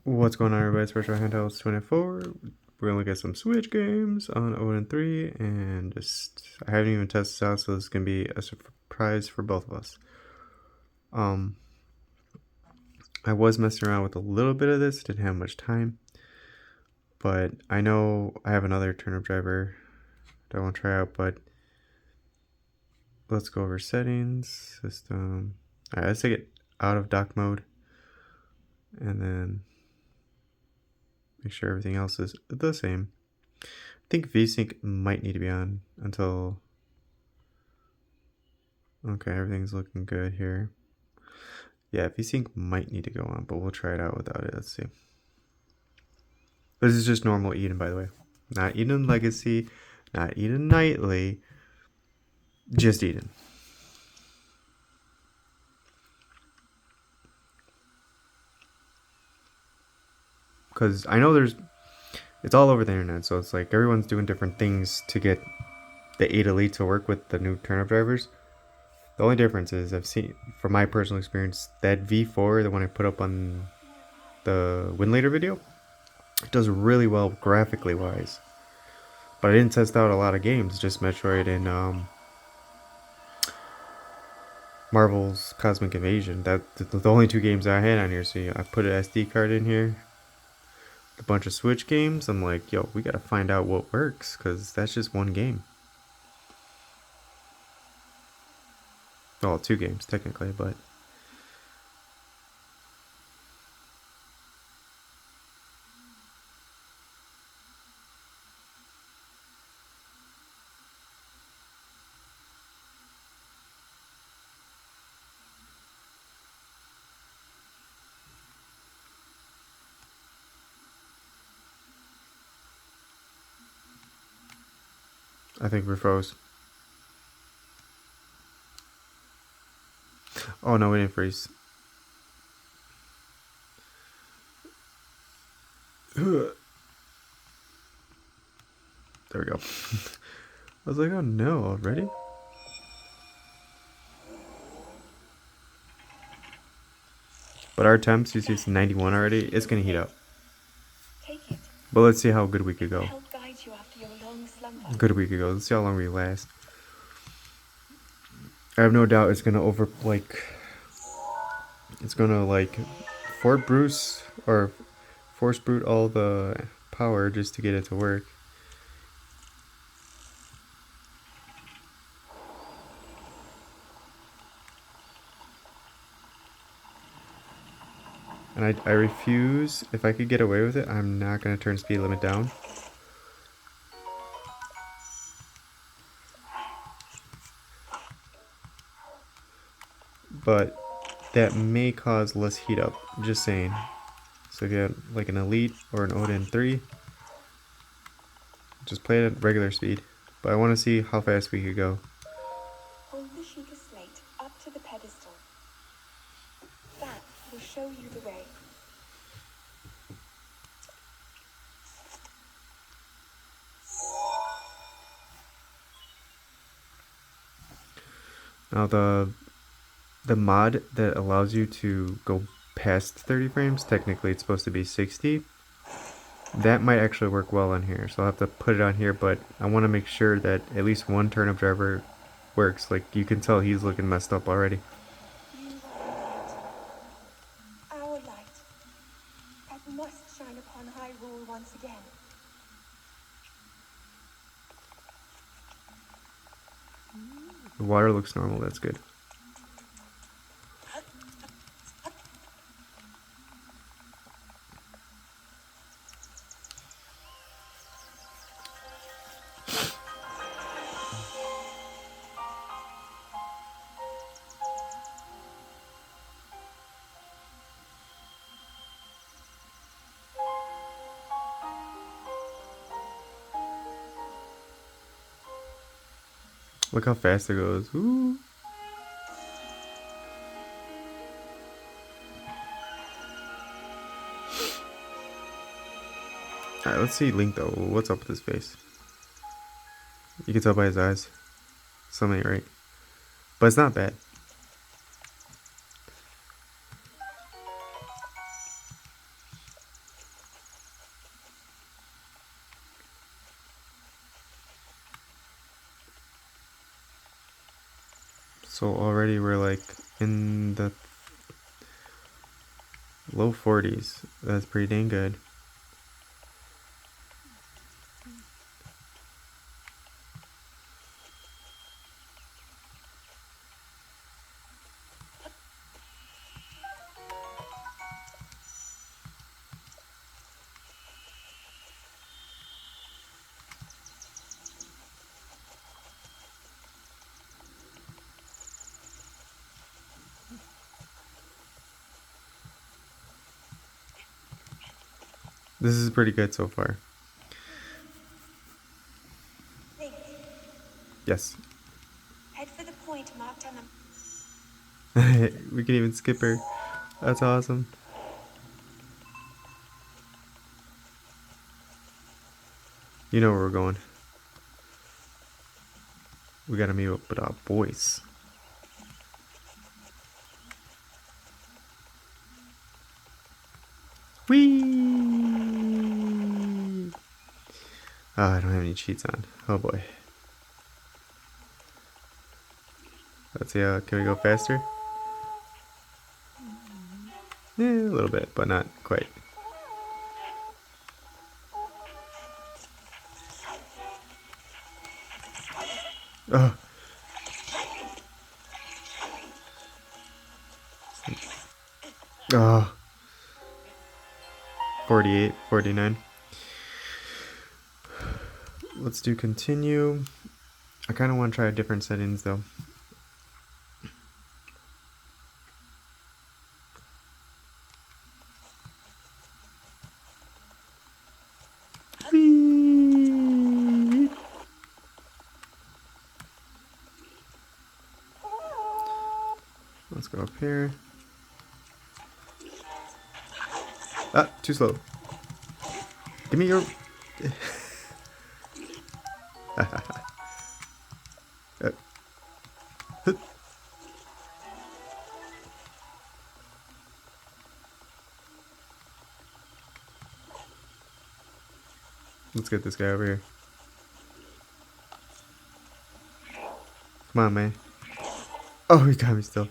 What's going on, everybody? Special Handhelds 24. We're gonna look at some Switch games on Odin 3, and I haven't even tested this out, so this is gonna be a surprise for both of us. I was messing around with a little bit of this, didn't have much time, but I know I have another turnip driver that I want to try out. But let's go over settings, system. All right, let's take it out of dock mode, and then make sure everything else is the same. I think VSync might need to be on until... Okay, everything's looking good here. Yeah, VSync might need to go on, but we'll try it out without it. Let's see. This is just normal Eden, by the way. Not Eden Legacy, not Eden Nightly, just Eden. Because I know it's all over the internet, so it's like everyone's doing different things to get the 8 Elite to work with the new turnip drivers. The only difference is I've seen, from my personal experience, that V4, the one I put up on the Win Later video, it does really well graphically wise. But I didn't test out a lot of games, just Metroid and Marvel's Cosmic Invasion. That's the only two games I had on here. So I put an SD card in here, a bunch of Switch games. I'm like, yo, we gotta find out what works, because that's just one game. Well, two games technically, but I think we're froze. Oh no, we didn't freeze. There we go. I was like, oh no, already? But our temps, you see it's 91 already. It's gonna heat up. But let's see how good we could go. Good we could go. Let's see how long we last. I have no doubt it's gonna it's gonna Fort Bruce or force brute all the power just to get it to work. And I refuse. If I could get away with it, I'm not gonna turn speed limit down. But that may cause less heat up, just saying. So if you have like an Elite or an Odin 3, just play it at regular speed. But I want to see how fast we could go. Hold the sheet of slate up to the pedestal. That will show you the way. Now the mod that allows you to go past 30 frames, technically it's supposed to be 60. That might actually work well on here, so I'll have to put it on here, but I want to make sure that at least one turnip driver works. Like, you can tell he's looking messed up already. Our light that must shine upon Hyrule once again. The water looks normal, that's good. Look how fast it goes. Ooh. Alright, let's see Link though. What's up with his face? You can tell by his eyes. Something ain't right. But it's not bad. So already we're like in the low 40s. That's pretty dang good. This is pretty good so far. Think. Yes. Head for the point marked on the... We can even skip her. That's awesome. You know where we're going. We gotta meet up with our boys. Whee! Oh, I don't have any cheats on. Oh boy. Let's see, can we go faster? Yeah, a little bit, but not quite. Oh. Oh. 48, 49. Let's do continue. I kind of want to try different settings though. Whee! Let's go up here. Ah, too slow. Give me your... Let's get this guy over here. Come on, man. Oh, he got me still.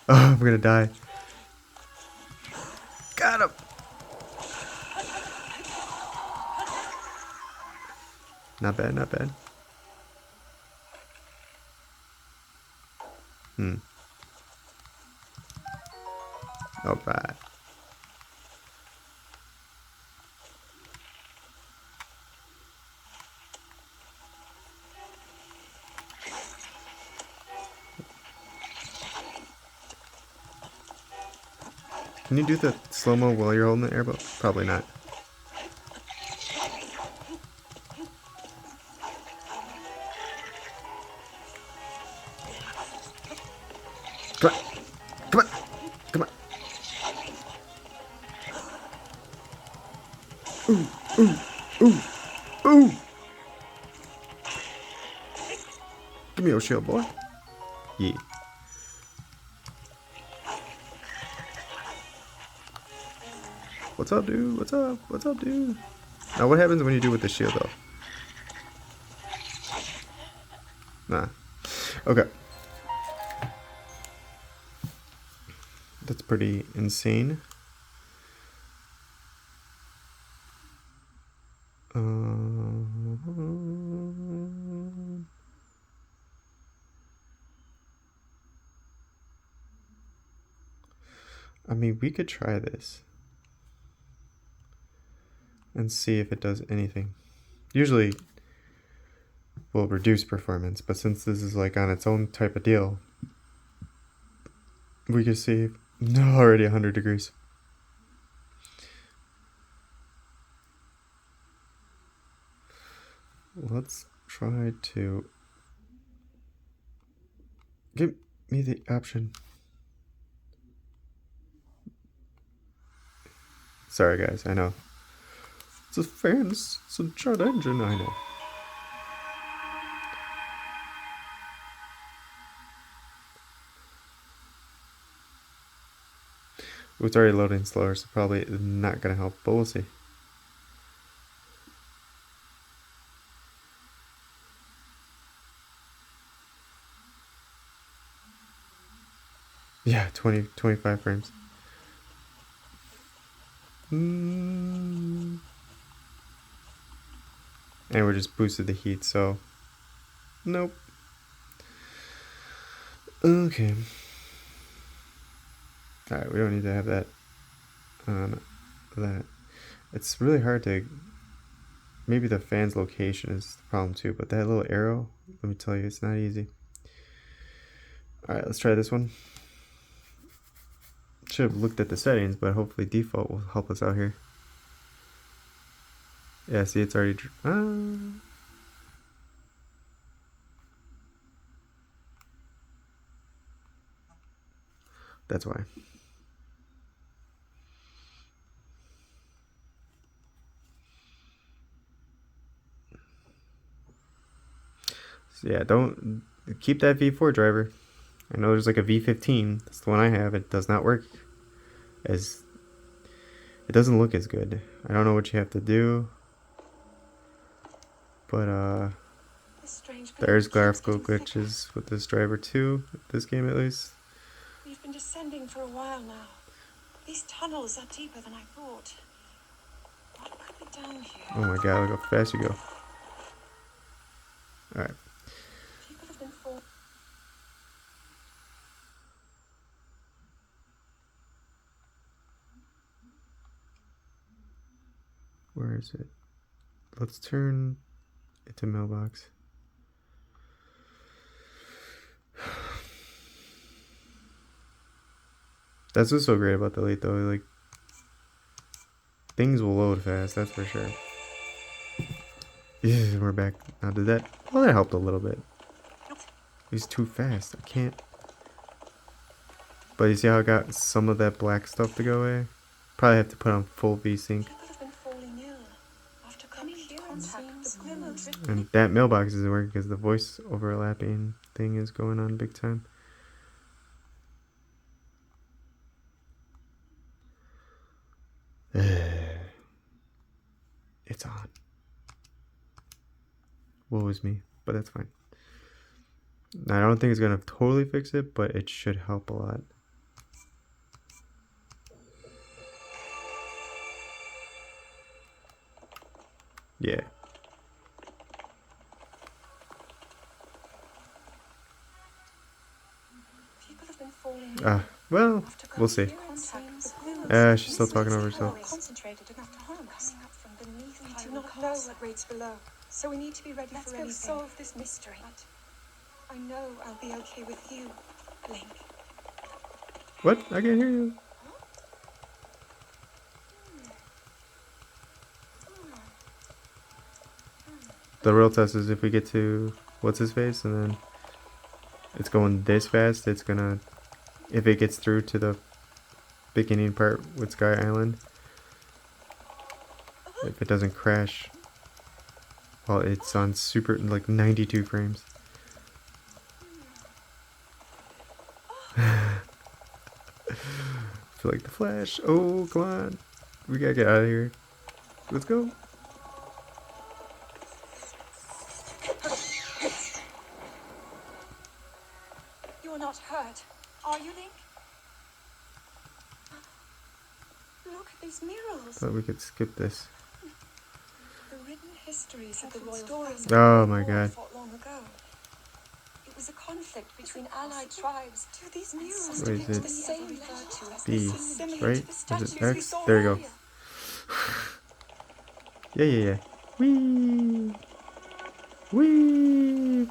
Oh, I'm gonna die. Got him! Not bad, not bad. Alright. Can you do the slow-mo while you're holding the airboat? Probably not. Come on! Come on! Come on! Ooh! Ooh! Ooh! Ooh! Give me your shield, boy. Yeah. What's up, dude? What's up? What's up, dude? Now, what happens when you do with the shield, though? Nah. Okay. That's pretty insane. I mean, we could try this and see if it does anything. Usually will reduce performance, but since this is like on its own type of deal, we could see. No, already 100 degrees. Let's try to give me the option. Sorry guys, I know. It's a fans, it's a jet engine, I know. It's already loading slower, so probably not gonna help, but we'll see. Yeah, 20, 25 frames. And we're just boosted the heat, so nope. Okay. Alright, we don't need to have that on that. It's really hard to... Maybe the fan's location is the problem too, but that little arrow, let me tell you, it's not easy. Alright, let's try this one. Should have looked at the settings, but hopefully default will help us out here. Yeah, see, it's already... That's why. So yeah, don't... Keep that V4 driver. I know there's like a V15. That's the one I have. It does not work as... It doesn't look as good. I don't know what you have to do. But, there's graphical glitches with this driver too. This game at least. We've been descending for a while now. These tunnels are deeper than I thought. What could be down here? Oh my god, look how fast you go. Alright. People have been falling. Where is it? Let's turn it to mailbox. That's what's so great about the Elite though, like things will load fast, that's for sure. Yeah, we're back. Now did that... Well, that helped a little bit. He's too fast, I can't. But you see how I got some of that black stuff to go away? Probably have to put on full VSync. People have been falling ill after coming in contact with the pillars. And that mailbox isn't working because the voice overlapping thing is going on big time. It's on. Woe is me, but that's fine. I don't think it's gonna totally fix it, but it should help a lot. Yeah. People have been falling ill Well, after we'll coming see. in contact with the pillars. She's still talking over herself. Concentrated enough to harm us. Coming up from beneath. We do not know what waits below, so we need to be ready for anything. Let's go solve this mystery. But I know I'll be okay with you, Link. What? I can't hear you. The real test is if we get to what's his face and then it's going this fast, it's gonna, if it gets through to the beginning part with Sky Island, if it doesn't crash while it's on super, like 92 frames. I feel like the Flash. Oh, come on. We gotta get out of here. Let's go. You're not hurt, are you, Link? Look at these murals. Thought we could skip this. The written histories of the royal stories. Oh my god. Fought long ago. It was a conflict between allied tribes. Do these murals Wait, is depict it the same virtue as B, similar right? to the Is statues it we X? saw There you go. earlier? Yeah. Whee! Whee!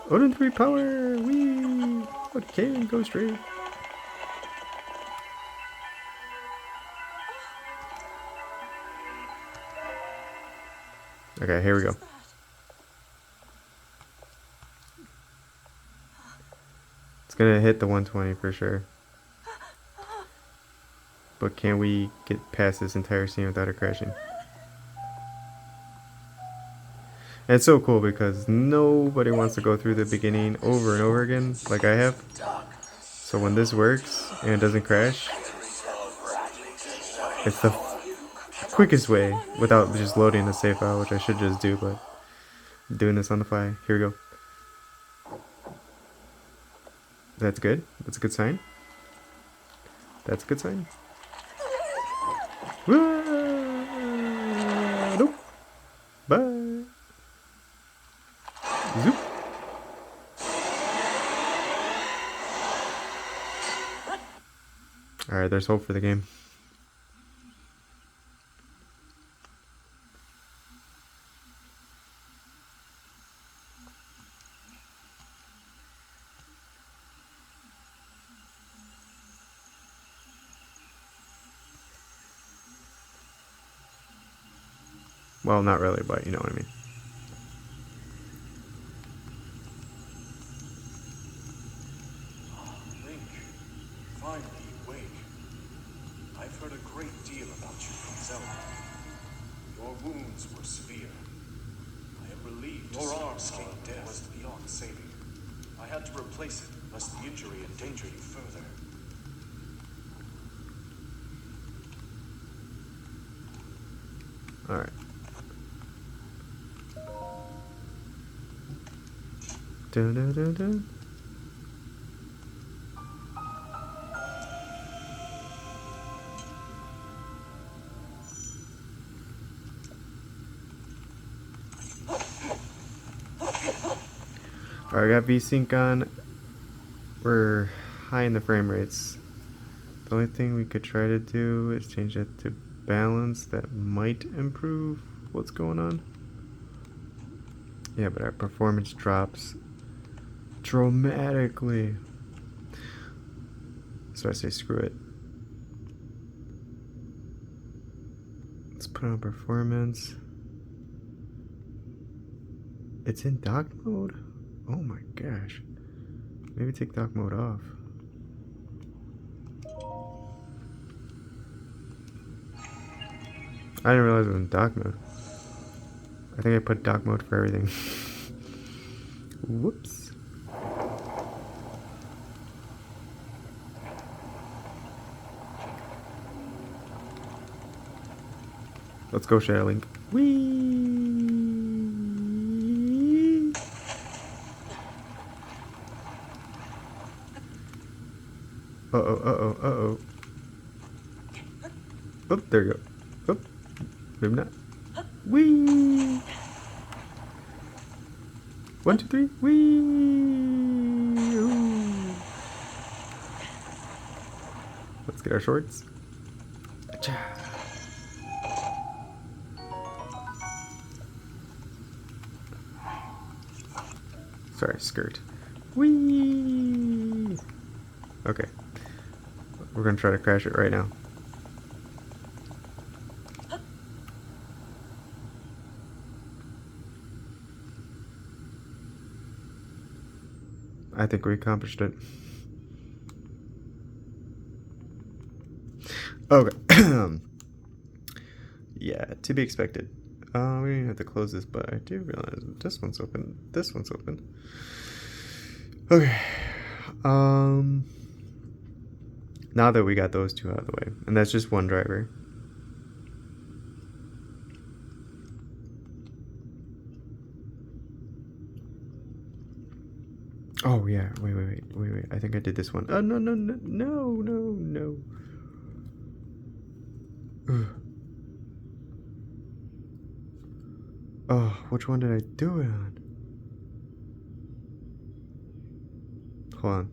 Odin 3 power! Whee! Okay, go straight. Okay, here we go. It's gonna hit the 120 for sure. But can we get past this entire scene without it crashing? And it's so cool because nobody wants to go through the beginning over and over again like I have. So when this works and it doesn't crash, it's the quickest way without just loading the save file, which I should just do, but I'm doing this on the fly. Here we go. That's good. That's a good sign. That's a good sign. Nope. Bye. Zoop. Alright, there's hope for the game. Well, not really, but you know what I mean. Link, finally you wake. I've heard a great deal about you from Zelda. Your wounds were severe. I am relieved your arm escaped death was beyond saving. I had to replace it, lest the injury endanger you further. Alright. Dun, dun, dun, dun. Alright, I got VSync on. We're high in the frame rates. The only thing we could try to do is change that to balance. That might improve what's going on. Yeah, but our performance drops dramatically. So I say screw it. Let's put on performance. It's in dock mode? Oh my gosh. Maybe take dock mode off. I didn't realize it was in dock mode. I think I put dock mode for everything. Whoops. Let's go, Shadow Link. Whee! Uh-oh, uh-oh, uh-oh. Oh, there you go. Oh, maybe not. Whee! 1, 2, 3. Whee! Ooh. Let's get our shorts. Achoo. Sorry, skirt. Whee! Okay. We're gonna try to crash it right now. I think we accomplished it. Okay. Yeah, to be expected. We don't even have to close this, but I do realize this one's open. This one's open. Okay. Now that we got those two out of the way, and that's just one driver. Oh yeah, wait. I think I did this one. Oh no. Ugh. Oh, which one did I do it on? Hold on.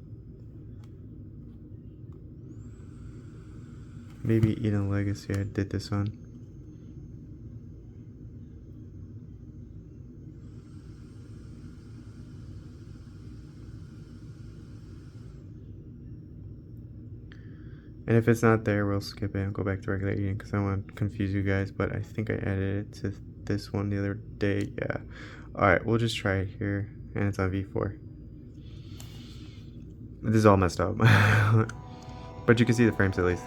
Maybe Eden Legacy I did this on. And if it's not there, we'll skip it and go back to regular Eden because I don't want to confuse you guys, but I think I added it to this one the other day. Yeah. Alright, we'll just try it here. And it's on V4. This is all messed up. But you can see the frames at least.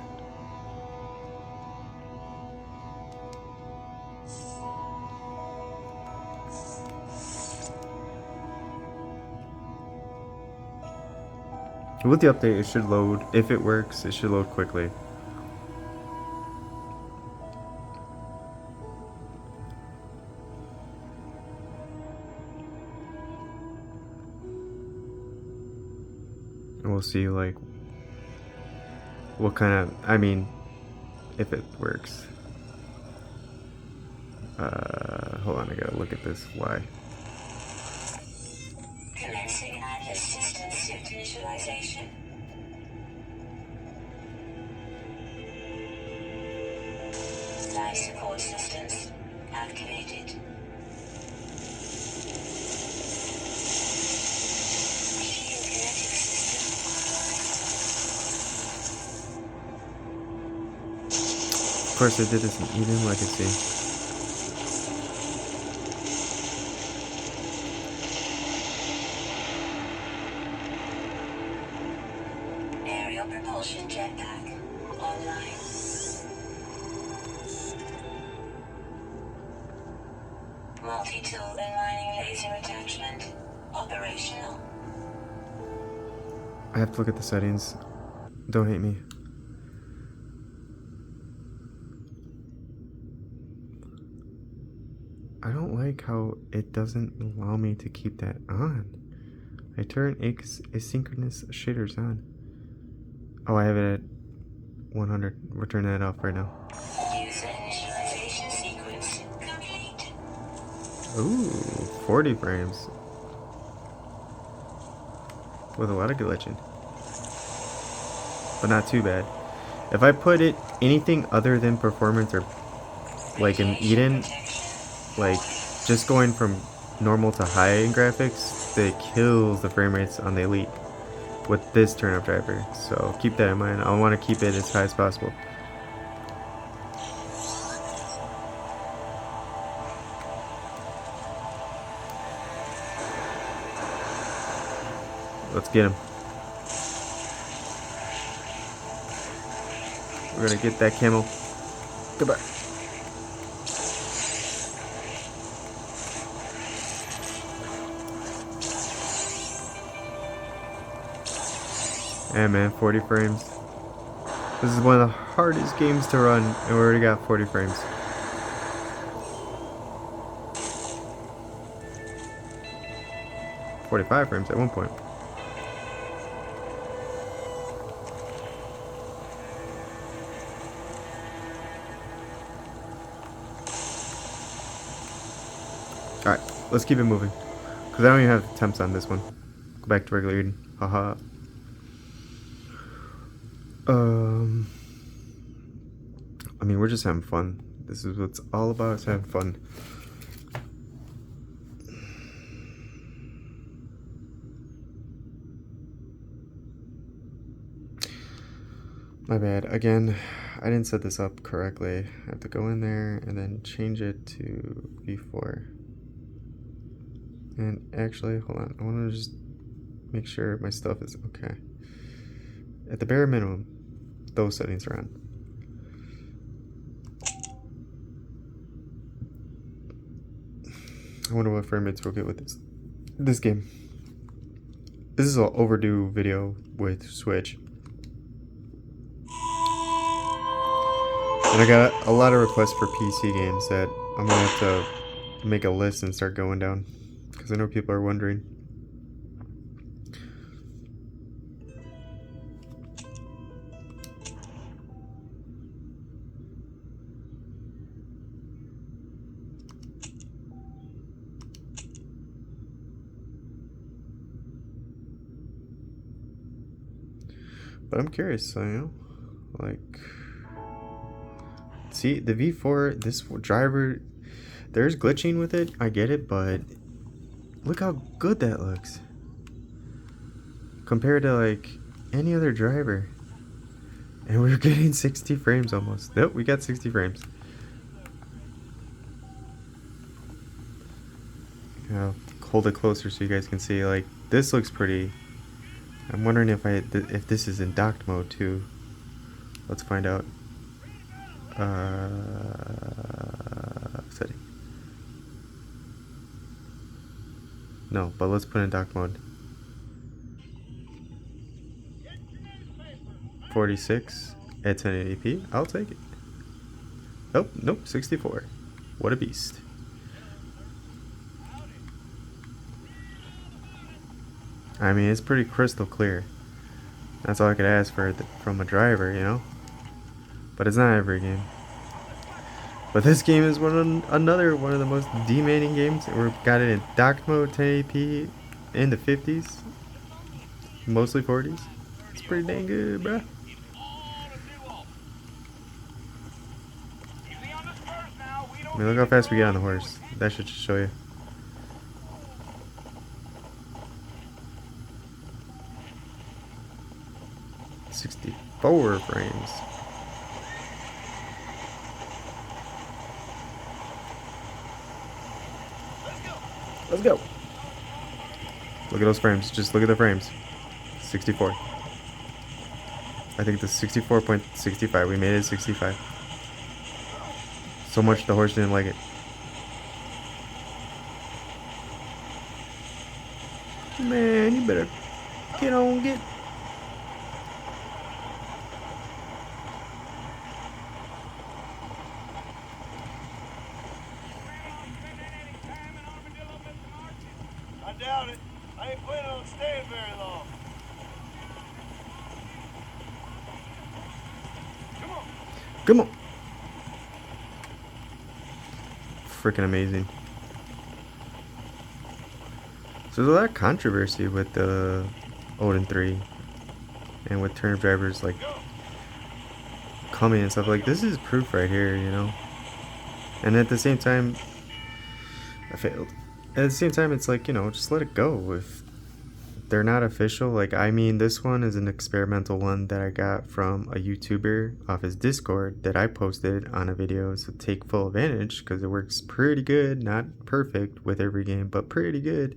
With the update, it should load. If it works, it should load quickly. And we'll see like what kind of, I mean, if it works. Hold on, I gotta look at this. Why? Commencing Atlas system suit initialization. Life support systems activated. Geokinetic system. Of course, I did this in Eden Legacy. Aerial propulsion jetpack online. Multi-tool and mining laser attachment operational. I have to look at the settings. Don't hate me. I don't like how it doesn't allow me to keep that on. I turn asynchronous shaders on. Oh, I have it at 100. We're turning that off right now. User initialization sequence complete. Ooh, 40 frames. With a lot of glitching. But not too bad. If I put it anything other than performance or like in Eden, like just going from normal to high in graphics, it kills the frame rates on the Elite with this turnip driver. So keep that in mind. I want to keep it as high as possible. Let's get him. We're gonna get that camo. Goodbye. Yeah, man, 40 frames. This is one of the hardest games to run, and we already got 40 frames. "45 frames at one point. Alright, let's keep it moving. Because I don't even have temps on this one. Go back to regular Eden. Haha. I mean, we're just having fun. This is what it's all about, is having fun. My bad. Again, I didn't set this up correctly. I have to go in there and then change it to V4. And actually, hold on. I want to just make sure my stuff is okay. At the bare minimum, those settings are on. I wonder what frame rates we'll get with this game. This is an overdue video with Switch. And I got a lot of requests for PC games that I'm gonna have to make a list and start going down, because I know people are wondering. But I'm curious, you know, like, see the V4, this driver, there's glitching with it, I get it, but look how good that looks compared to like any other driver. And we're getting 60 frames almost. Nope, we got 60 frames. I'll hold it closer so you guys can see. Like, this looks pretty. I'm wondering if if this is in docked mode too. Let's find out. Setting. No, but let's put in dock mode. 46 at 1080p. I'll take it. Oh, nope, 64. What a beast. I mean, it's pretty crystal clear. That's all I could ask for from a driver, you know? But it's not every game. But this game is another one of the most demanding games. We've got it in docked mode, 1080p, in the 50s, mostly 40s. It's pretty dang good, bruh. I mean, look how fast we get on the horse. That should just show you. "64 frames. Let's go. Look at those frames. Just look at the frames. 64. I think the 64.65. We made it 65. So much the horse didn't like it. Man, you better get on, get. I doubt it. I ain't planning on staying very long. Come on. Come on. Freaking amazing. So there's a lot of controversy with the Odin 3 and with turnip drivers like coming and stuff. Like, this is proof right here, you know. And at the same time, I failed. At the same time, it's like, you know, just let it go. If they're not official, like, I mean, this one is an experimental one that I got from a YouTuber off his Discord that I posted on a video, so take full advantage because it works pretty good. Not perfect with every game, but pretty good.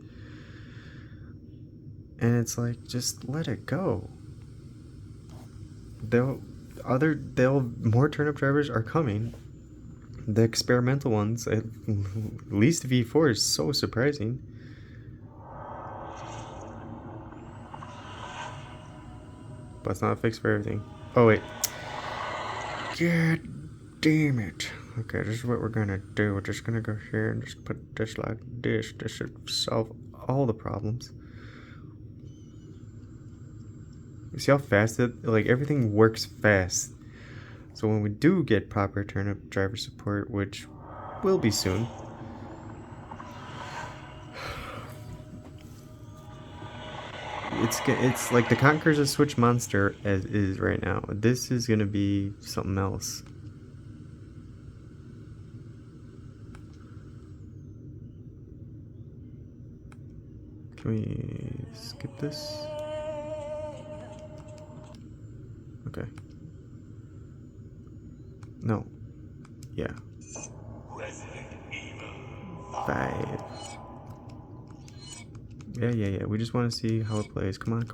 And it's like, just let it go. More turnip drivers are coming. The experimental ones, at least V4 is so surprising. But it's not a fix for everything. Oh wait. God damn it. Okay, this is what we're gonna do. We're just gonna go here and just put this like this. This should solve all the problems. You see how fast like, everything works fast. So when we do get proper turnip driver support, which will be soon, it's like the Conqueror's a Switch monster as is right now. This is gonna be something else. Can we skip this? Okay. No. Yeah. 5. Yeah. We just want to see how it plays. Come on.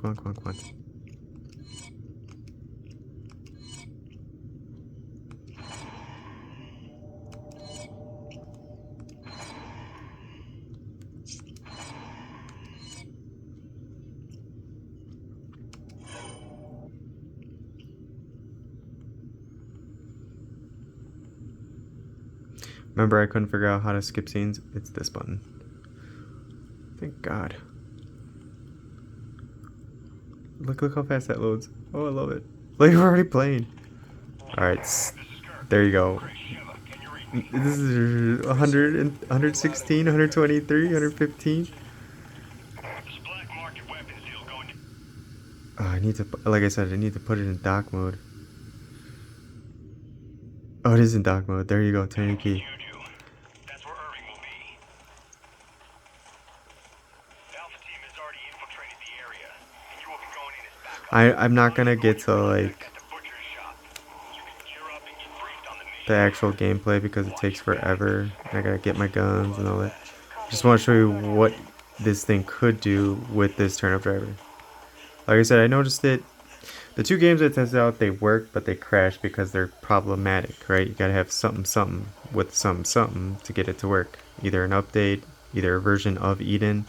Remember, I couldn't figure out how to skip scenes? It's this button. Thank God. Look how fast that loads. Oh, I love it. Like, we're already playing. Alright, there you go. This is 100, 116, 123, 115. Oh, I need to, like I said, I need to put it in dock mode. Oh, it is in dock mode. There you go, 1080p. I'm not gonna get to like the actual gameplay because it takes forever. I gotta get my guns and all that. Just want to show you what this thing could do with this turnip driver. Like I said, I noticed it. The 2 games I tested out, they work, but they crash because they're problematic, right? You gotta have something with something to get it to work. Either an update, either a version of Eden,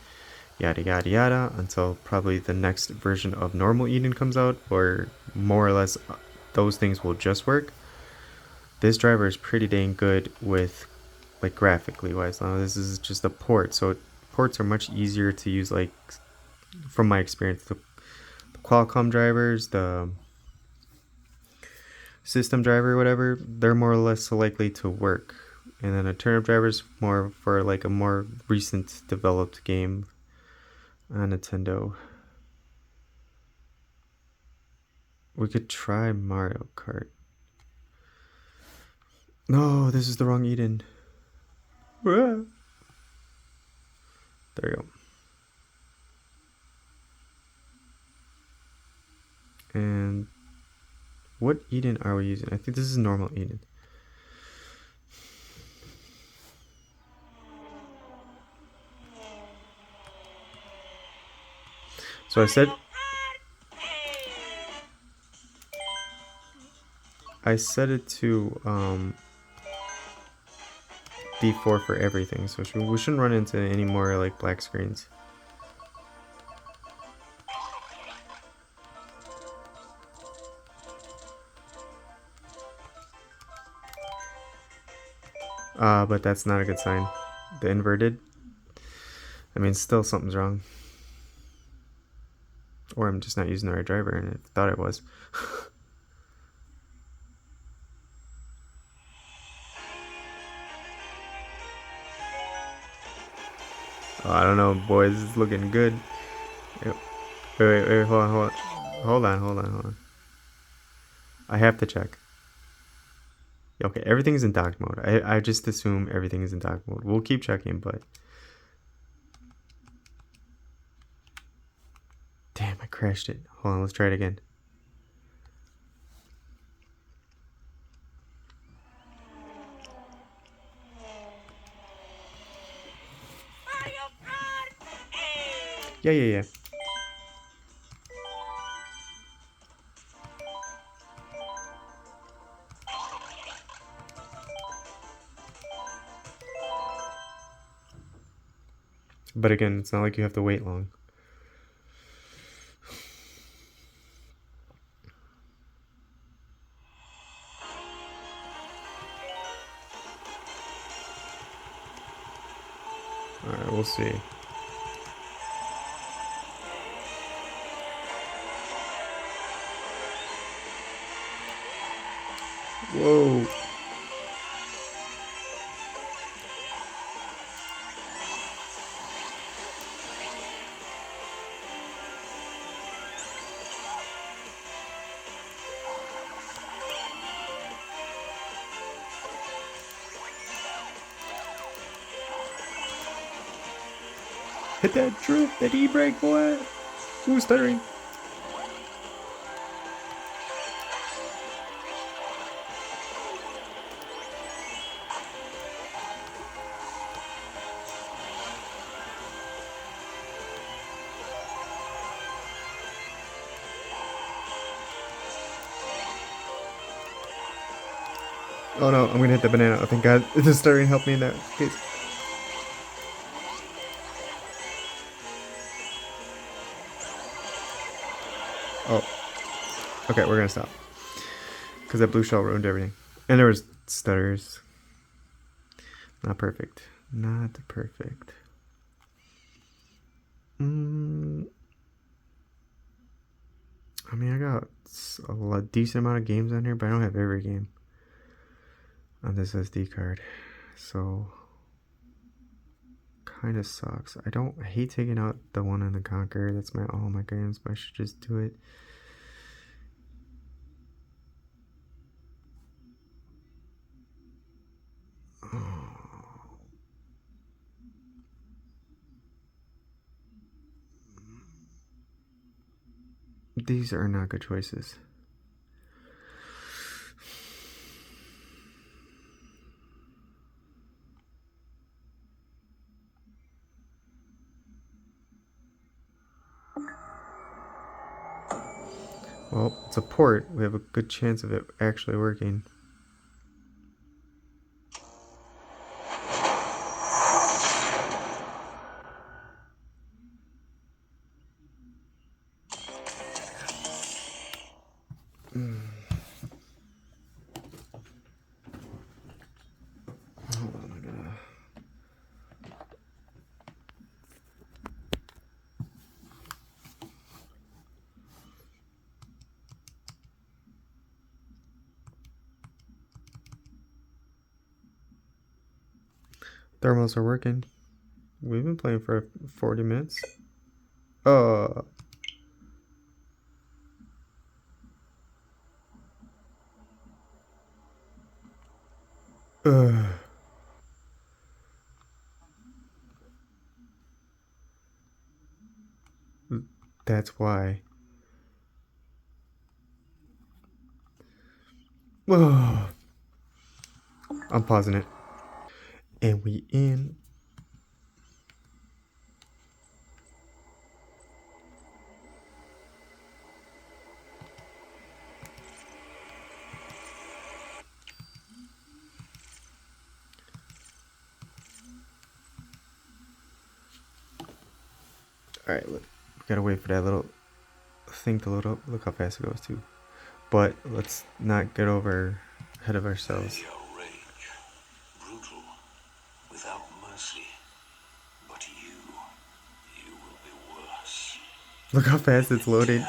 yada yada yada, until probably the next version of normal Eden comes out, or more or less those things will just work. This driver is pretty dang good with, like, graphically wise. Now this is just a port, so ports are much easier to use. Like, from my experience, the Qualcomm drivers, the system driver, whatever, they're more or less likely to work. And then a turnip driver is more for like a more recent developed game on Nintendo. We could try Mario Kart. No, this is the wrong Eden. There you go. And what Eden are we using? I think this is normal Eden. So I set it to D4 for everything, so we shouldn't run into any more like black screens. But that's not a good sign. The inverted. I mean, still something's wrong. Or I'm just not using the right driver, and I thought it was. Oh, I don't know, boys. This is looking good. Wait, hold on. I have to check. Okay, everything's in dock mode. I just assume everything is in dock mode. We'll keep checking, but... Damn, I crashed it. Hold on, let's try it again. Yeah. But again, it's not like you have to wait long. Alright, we'll see. Whoa. Hit that drift, that e-brake, boy. Ooh, stuttering. Oh no, I'm gonna hit the banana. Oh, thank God. The stuttering helped me in that case. Oh. Okay, we're gonna stop. Because that blue shell ruined everything. And there was stutters. Not perfect. Not perfect. I mean, I got a decent amount of games on here, but I don't have every game on this SD card. So, kind of sucks. I hate taking out the one on the Conqueror. That's all my games, but I should just do it. These are not good choices. Well, it's a port. We have a good chance of it actually working. Hold on, I gotta... Thermals are working. We've been playing for 40 minutes. Oh. That's why. Oh. I'm pausing it. And we in. Alright, look. Gotta wait for that little thing to load up. Look how fast it goes too. But let's not get over ahead of ourselves. Rage, brutal, without mercy. But you will be worse. Look how fast it's loading.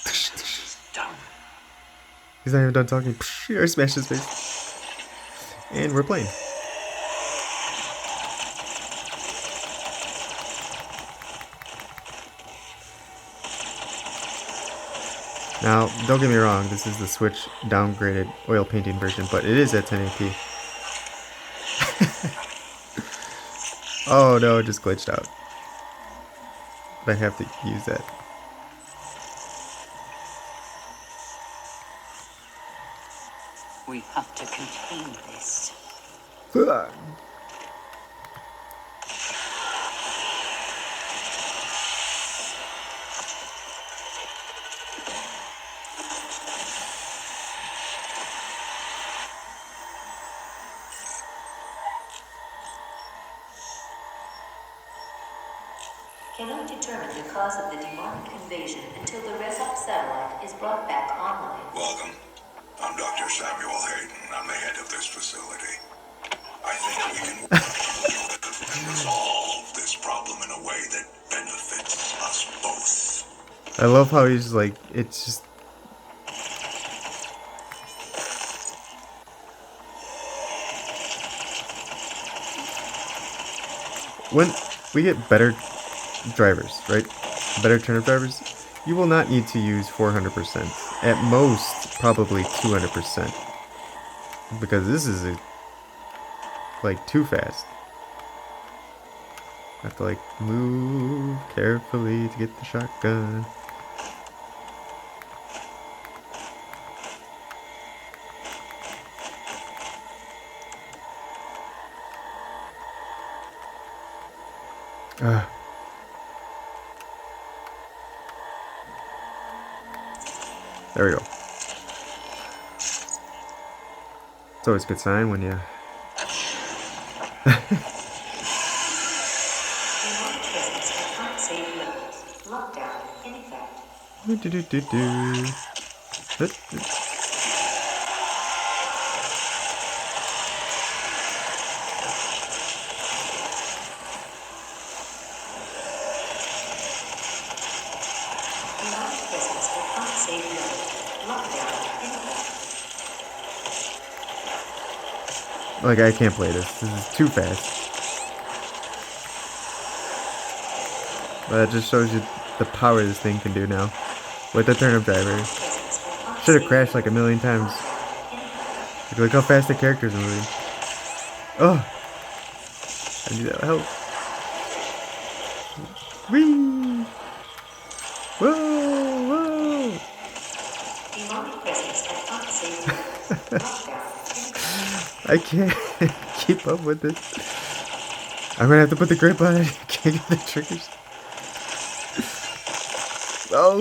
This is done. He's not even done talking. Or smash his face. And we're playing. Now, don't get me wrong, this is the Switch downgraded oil painting version, but it is at 1080p. Oh no, it just glitched out. But I have to use that. We have to contain this. Cannot determine the cause of the demonic invasion until the Resop satellite is brought back online. Welcome. I'm Dr. Samuel Hayden. I'm the head of this facility. I think we can resolve this problem in a way that benefits us both. I love how he's like, it's just... When we get better drivers, right? Better turnip drivers, you will not need to use 400%. At most, probably 200%. Because this is like too fast. I have to like move carefully to get the shotgun. There we go. It's always a good sign when you... Like, I can't play this. This is too fast. But that just shows you the power this thing can do now. With the turnip driver. Should have crashed like a million times. Look how fast the characters are moving. Oh! I need that help. Whee! Whoa! Whoa! I can't keep up with this. I'm gonna have to put the grip on it. I can't get the triggers. Oh!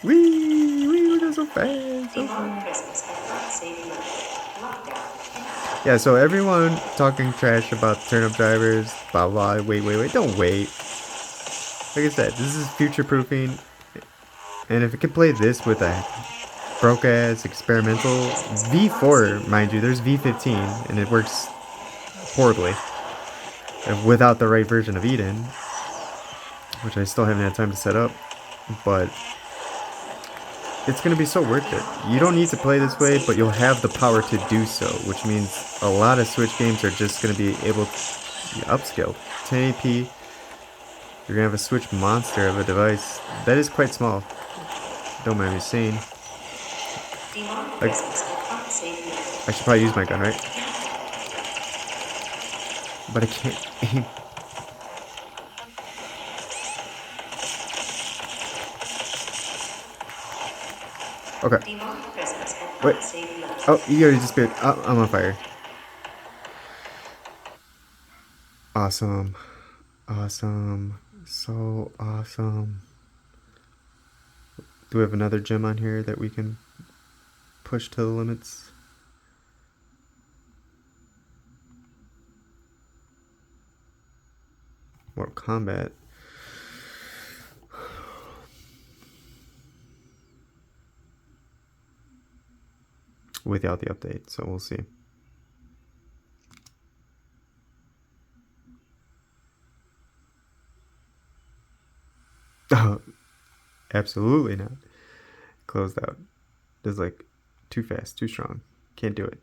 Wee! We're going so fast! So fast. Yeah, so everyone talking trash about turnip drivers, blah blah, wait, don't wait. Like I said, this is future proofing. And if it can play this with a broke ass experimental V4, mind you, there's V15 and it works horribly without the right version of Eden, which I still haven't had time to set up. But it's going to be so worth it. You don't need to play this way, but you'll have the power to do so, which means a lot of Switch games are just going to be able to be upscaled. 1080p, you're going to have a Switch monster of a device that is quite small. Don't mind me saying. Like, I should probably use my gun, right? But I can't aim. Okay. Wait. Oh, you already disappeared. Oh, I'm on fire. Awesome. Awesome. So awesome. Do we have another gem on here that we can push to the limits? Mortal Kombat. Without the update, so we'll see. Oh, absolutely not. Closed out. It's like too fast, too strong. Can't do it.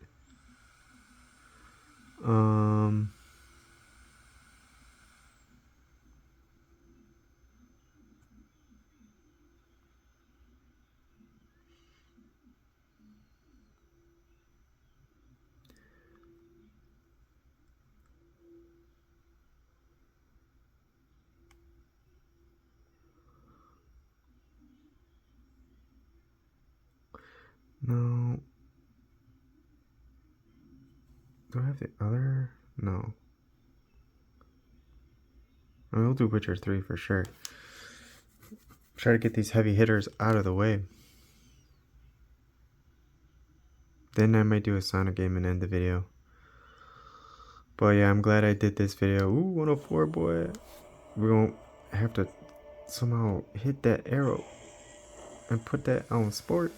No. Do I have the other? No. I mean, we'll do Witcher 3 for sure. Try to get these heavy hitters out of the way. Then I might do a Sonic game and end the video. But yeah, I'm glad I did this video. Ooh, 104, boy. We're gonna have to somehow hit that arrow and put that on sport.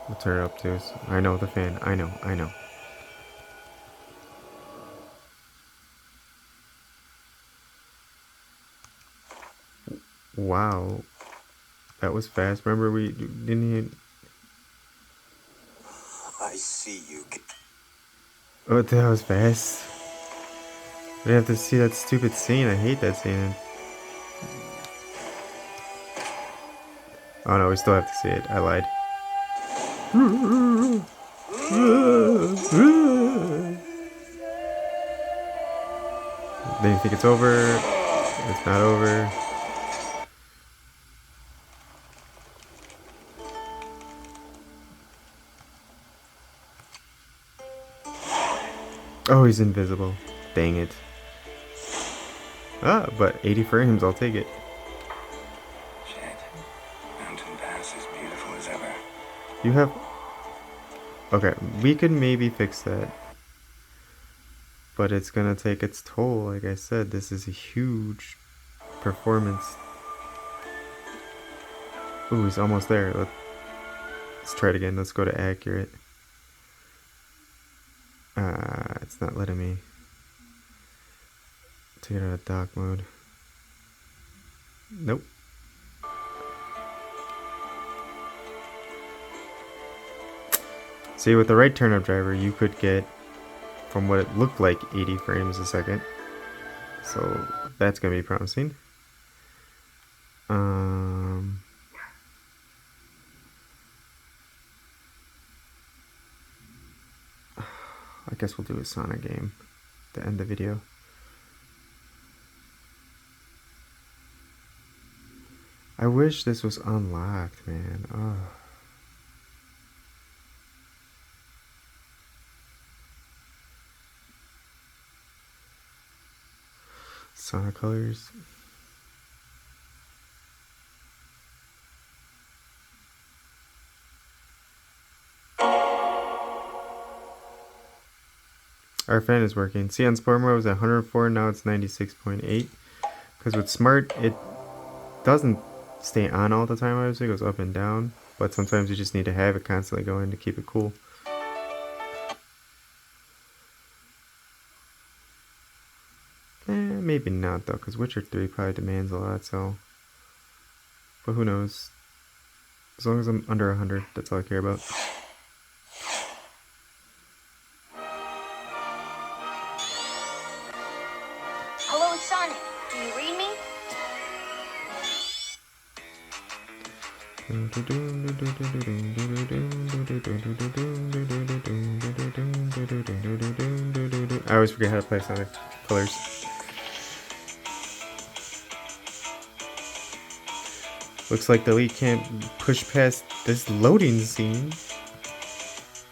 We'll turn it up too. I know the fan. I know. Wow. That was fast. Remember we didn't even... I see you. Oh, that was fast. We have to see that stupid scene. I hate that scene. Oh no, we still have to see it. I lied. Then you think it's over. It's not over. Oh, he's invisible. Dang it. Ah, but 80 frames, I'll take it. Shit. Mountain Pass is beautiful as ever. You have... Okay, we could maybe fix that. But it's gonna take its toll, like I said. This is a huge performance. Ooh, he's almost there. Let's try it again. Let's go to accurate. It's not letting me take it out of dock mode. Nope. See, with the right turnip driver, you could get from what it looked like 80 frames a second. So that's gonna be promising. I guess we'll do a Sonic game to end the video. I wish this was unlocked, man. Oh. Sonic colors. Our fan is working. See, on sport mode it was at 104, now it's 96.8. Because with smart, it doesn't stay on all the time, obviously. It goes up and down. But sometimes you just need to have it constantly going to keep it cool. maybe not though, because Witcher 3 probably demands a lot, so. But who knows? As long as I'm under 100, that's all I care about. Hello, it's Sonic. Can you read me? I always forget how to play Sonic Colors. Looks like the Elite can't push past this loading scene.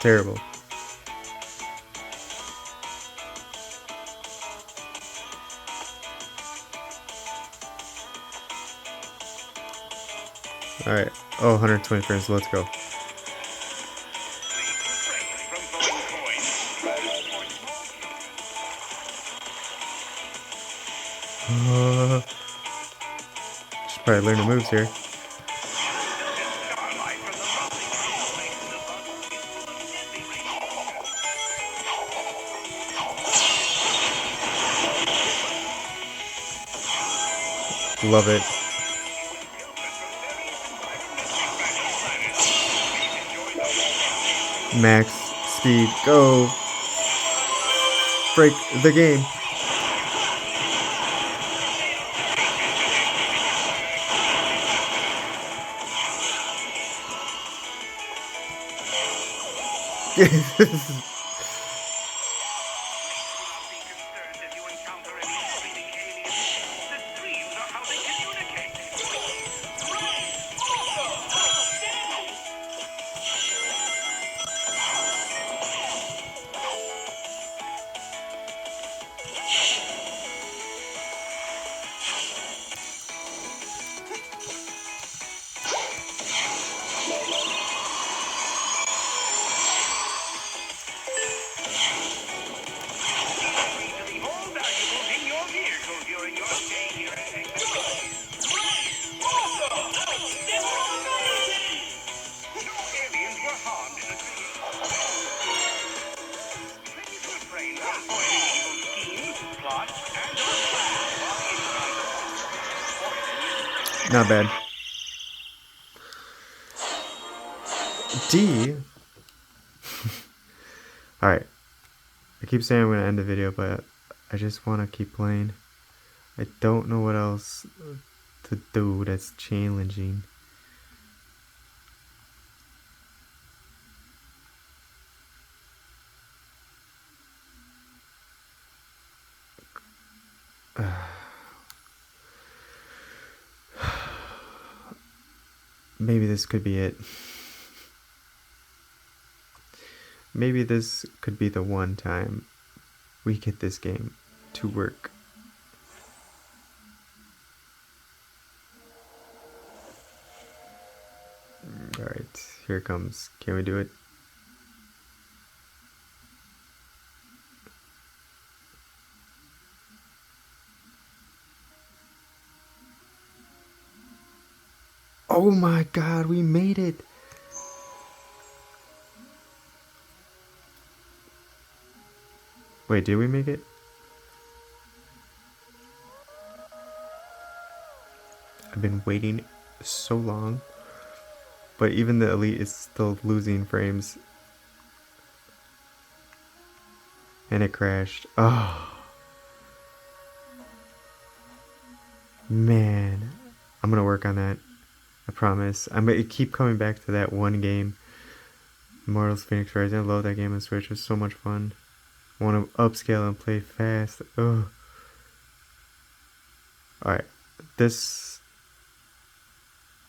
Terrible. Alright. Oh, 120 frames. Let's go. Should probably learn the moves here. Love it. Max speed, go! Break the game. Not bad. D. Alright. I keep saying I'm going to end the video, but I just want to keep playing. I don't know what else to do that's challenging. Maybe this could be it. Maybe this could be the one time we get this game to work. Alright, here it comes. Can we do it? Oh my god, we made it! Wait, did we make it? I've been waiting so long. But even the Elite is still losing frames. And it crashed. Oh. Man. I'm gonna work on that. I promise. I'm gonna keep coming back to that one game. Immortals Fenyx Rising. I love that game on Switch. It was so much fun. I want to upscale and play fast. Ugh. Alright. This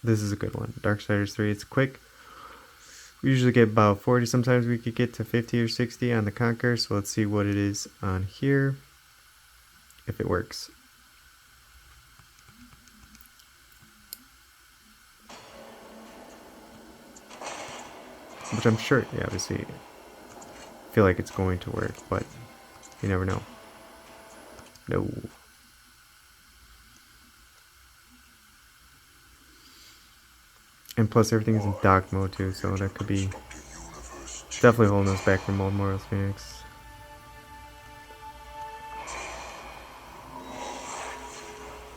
is a good one. Darksiders 3. It's quick. We usually get about 40. Sometimes we could get to 50 or 60 on the Conquer. So let's see what it is on here. If it works. Which I'm sure, yeah, obviously, I feel like it's going to work, but you never know. No. And plus everything's in dock mode too, so that could be definitely holding us back from Immortals Fenyx.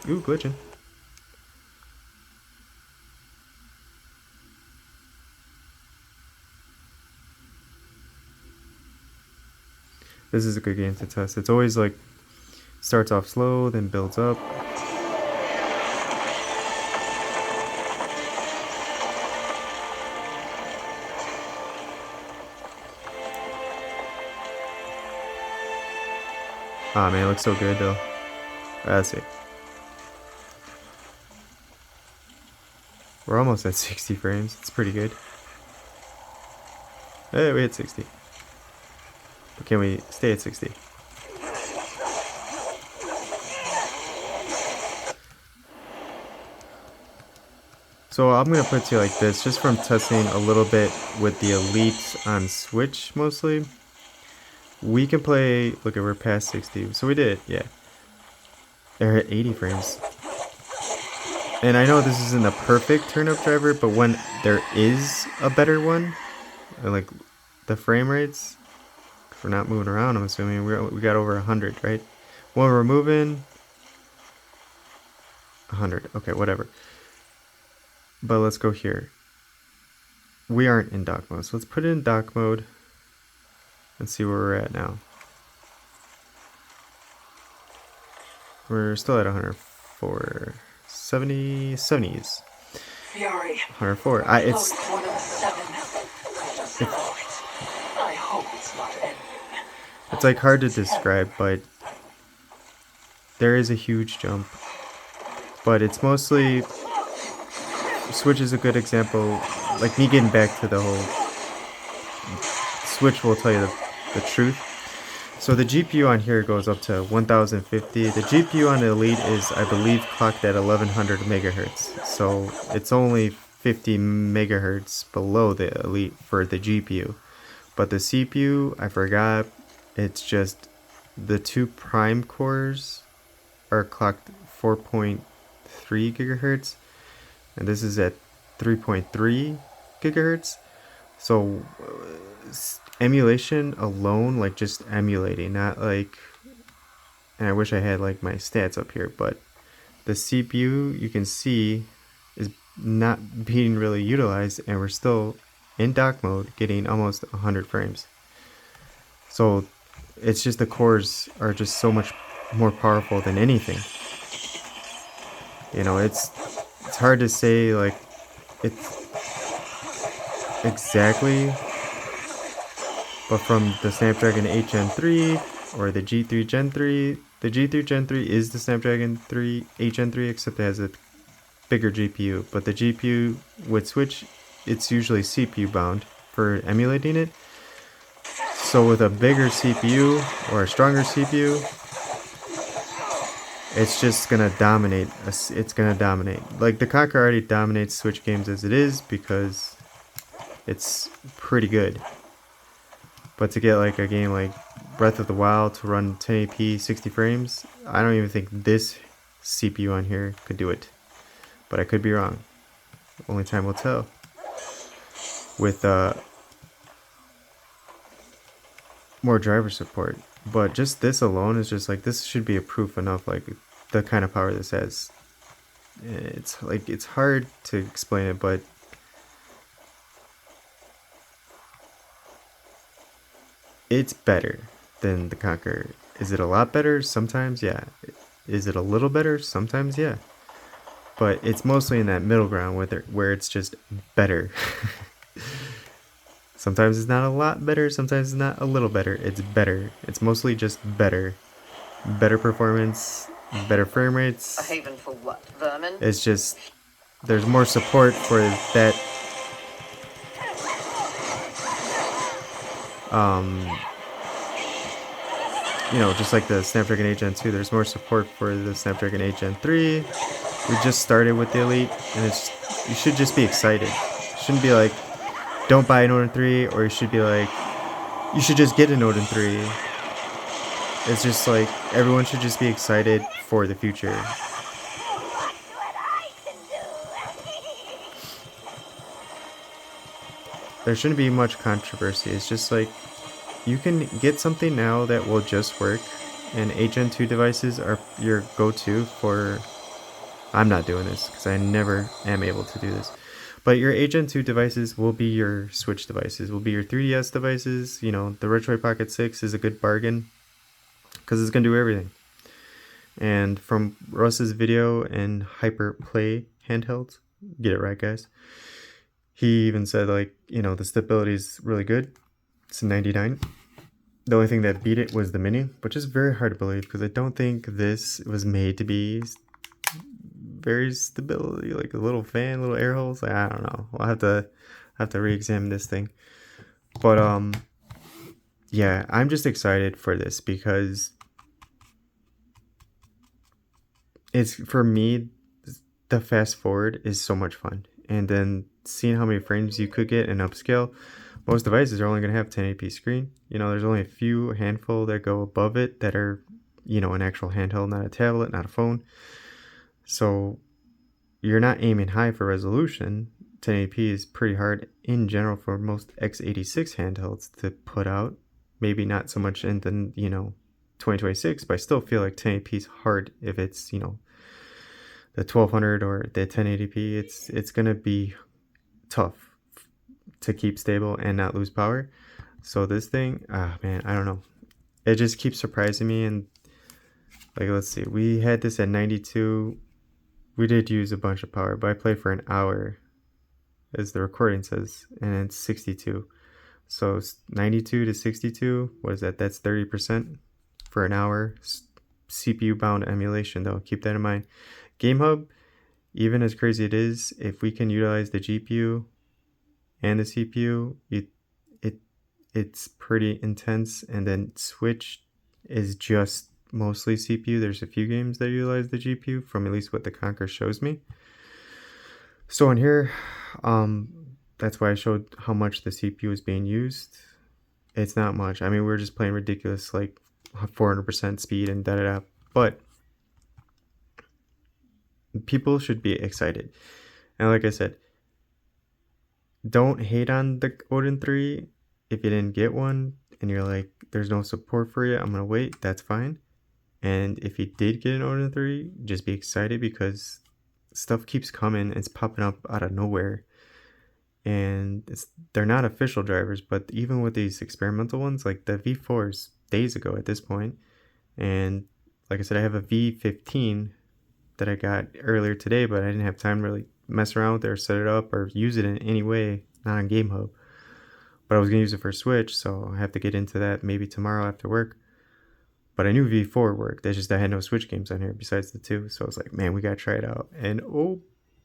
Ooh, glitching. This is a good game to test. It's always like starts off slow, then builds up. Ah man, it looks so good though. That's it. We're almost at 60 frames. It's pretty good. Hey, we hit 60. But can we stay at 60? So I'm going to put it to you like this, just from testing a little bit with the Elite on Switch mostly. We can play, look at, we're past 60. So we did, yeah. They're at 80 frames. And I know this isn't a perfect turnip driver, but when there is a better one, like the frame rates, if we're not moving around, I'm assuming we got over 100, right? When we're moving, 100, okay, whatever. But let's go here. We aren't in dock mode, so let's put it in dock mode and see where we're at now. We're still at 104, 70s. Fury. 104. It's One of 7. I hope it's not ending. It's like hard to describe, but there is a huge jump. But it's mostly Switch is a good example. Like me getting back to the whole Switch will tell you the truth. So the GPU on here goes up to 1050. The GPU on the Elite is, I believe, clocked at 1100 megahertz. So it's only 50 megahertz below the Elite for the GPU. But the CPU, I forgot, it's just the two prime cores are clocked 4.3 gigahertz. And this is at 3.3 gigahertz. So emulation alone, like just emulating, not like, and I wish I had like my stats up here, but the CPU you can see is not being really utilized, and we're still in dock mode getting almost 100 frames. So it's just the cores are just so much more powerful than anything. You know, it's hard to say like it's exactly, but from the Snapdragon 8 Gen 3 or the G3 Gen 3, the G3 Gen 3 is the Snapdragon 8 Gen 3, except it has a bigger GPU. But the GPU with Switch, it's usually CPU bound for emulating it. So with a bigger CPU or a stronger CPU, it's just gonna dominate. It's gonna dominate. Like the Conquer already dominates Switch games as it is because it's pretty good. But to get like a game like Breath of the Wild to run 1080p 60 frames, I don't even think this CPU on here could do it. But I could be wrong. Only time will tell. With more driver support. But just this alone is just like, this should be a proof enough, like the kind of power this has. It's like, it's hard to explain it, but it's better than the Conquer. Is it a lot better? Sometimes, yeah. Is it a little better? Sometimes, yeah. But it's mostly in that middle ground where it's just better. Sometimes it's not a lot better, sometimes it's not a little better. It's better. It's mostly just better. Better performance, better frame rates. A haven for what? Vermin? It's just, there's more support for that. You know, just like the Snapdragon 8 Gen 2, there's more support for the Snapdragon 8 Gen 3. We just started with the Elite, and you should just be excited. You shouldn't be like, don't buy an Odin 3, or you should be like, you should just get an Odin 3. It's just like, everyone should just be excited for the future. There shouldn't be much controversy. It's just like, you can get something now that will just work, and 8 Gen 2 devices are your go-to for I'm not doing this because I never am able to do this. But your HN2 devices will be your Switch devices, will be your 3DS devices. You know, the Retroid Pocket 6 is a good bargain because it's going to do everything. And from Russ's video and Hyper Play handhelds, get it right, guys. He even said, like, you know, the stability is really good. It's a 99. The only thing that beat it was the Mini, which is very hard to believe because I don't think this was made to be very stability, like a little fan, little air holes. Like, I don't know. I'll have to re-examine this thing. But yeah, I'm just excited for this because it's, for me, the fast forward is so much fun. And then seeing how many frames you could get in upscale. Most devices are only going to have 1080p screen. You know, there's only a handful that go above it that are, you know, an actual handheld, not a tablet, not a phone. So you're not aiming high for resolution. 1080p is pretty hard in general for most x86 handhelds to put out. Maybe not so much in the, you know, 2026, but I still feel like 1080p is hard if it's, you know, the 1200 or the 1080p. It's going to be tough to keep stable and not lose power. So this thing, man, I don't know. It just keeps surprising me. And like, let's see, we had this at 92. We did use a bunch of power, but I played for an hour, as the recording says, and it's 62. So 92 to 62, what is that? That's 30% for an hour. CPU bound emulation, though. Keep that in mind. Game Hub, even as crazy it is, if we can utilize the GPU and the CPU, it's pretty intense. And then Switch is just mostly CPU. There's a few games that utilize the GPU, from at least what the Conquer shows me. So in here, that's why I showed how much the CPU is being used. It's not much. I mean, we're just playing ridiculous, like 400% speed and da-da-da. But people should be excited. And like I said, don't hate on the Odin 3 if you didn't get one and you're like, there's no support for it, I'm gonna wait. That's fine. And if you did get an Odin 3, just be excited because stuff keeps coming. It's popping up out of nowhere. And they're not official drivers, but even with these experimental ones, like the V4's days ago at this point. And like I said, I have a V15 that I got earlier today, but I didn't have time to really mess around with it or set it up or use it in any way, not on Game Hub. But I was going to use it for Switch, so I have to get into that maybe tomorrow after work. But I knew V4 worked. It's just I had no Switch games on here besides the 2. So I was like, man, we got to try it out. And oh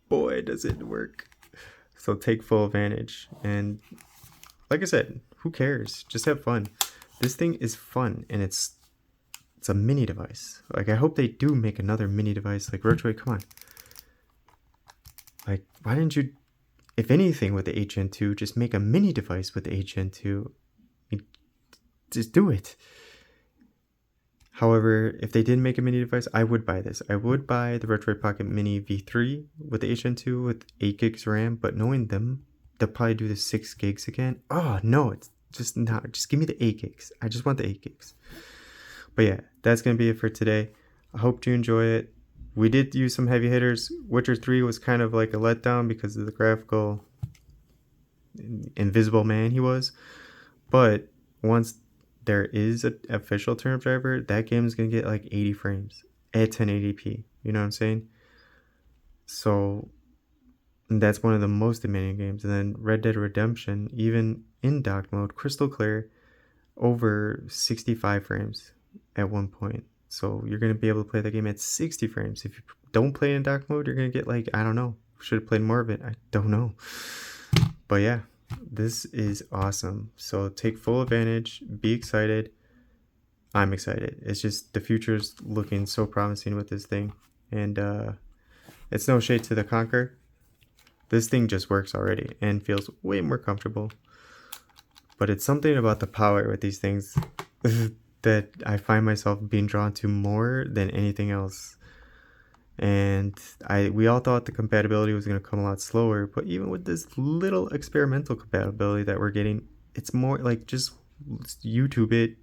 boy, does it work. So take full advantage. And like I said, who cares? Just have fun. This thing is fun, and it's a mini device. Like, I hope they do make another mini device. Like, Retroid, come on. Like, why didn't you, if anything, with the HN2, just make a mini device with the HN2? Just do it. However, if they did make a mini device, I would buy this. I would buy the Retroid Pocket Mini V3 with the HN2 with 8 gigs RAM, but knowing them, they'll probably do the 6 gigs again. Oh, no, it's just not. Just give me the 8 gigs. I just want the 8 gigs. But yeah, that's going to be it for today. I hope you enjoy it. We did use some heavy hitters. Witcher 3 was kind of like a letdown because of the graphical invisible man he was. But once there is an official turnip driver, that game is going to get like 80 frames at 1080p. You know what I'm saying? So that's one of the most demanding games. And then Red Dead Redemption, even in dock mode, crystal clear, over 65 frames at one point. So you're going to be able to play the game at 60 frames. If you don't play in dock mode, you're going to get like, I don't know. Should have played more of it. I don't know. But yeah, this is awesome. So take full advantage. Be excited. I'm excited. It's just the future's looking so promising with this thing. And it's no shade to the Conquer. This thing just works already and feels way more comfortable. But it's something about the power with these things that I find myself being drawn to more than anything else. And we all thought the compatibility was going to come a lot slower, but even with this little experimental compatibility that we're getting, it's more like just YouTube it,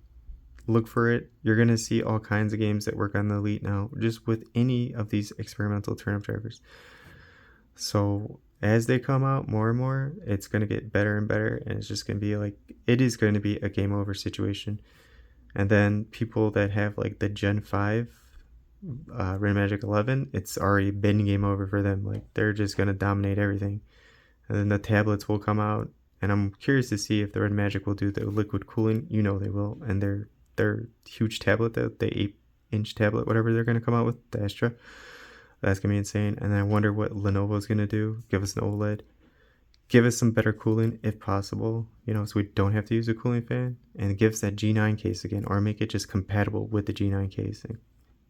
look for it. You're going to see all kinds of games that work on the Elite now, just with any of these experimental turnip drivers. So as they come out more and more, it's going to get better and better, and it's just going to be like, it is going to be a game over situation. And then people that have like the Gen 5 Red Magic 11, it's already been game over for them. Like, they're just going to dominate everything. And then the tablets will come out, and I'm curious to see if the Red Magic will do the liquid cooling. You know they will. And their huge tablet, the 8-inch tablet, whatever they're going to come out with, the Astra, that's going to be insane. And then I wonder what Lenovo's going to do. Give us an OLED. Give us some better cooling if possible, you know, so we don't have to use a cooling fan. And give us that G9 case again, or make it just compatible with the G9 case.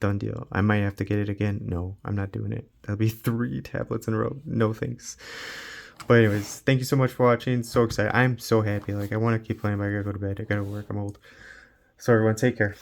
Done deal. I might have to get it again. No, I'm not doing it. That'll be 3 tablets in a row. No thanks. But anyways, thank you so much for watching. So excited. I'm so happy. Like, I want to keep playing, but I gotta go to bed. I gotta work. I'm old. So everyone, take care.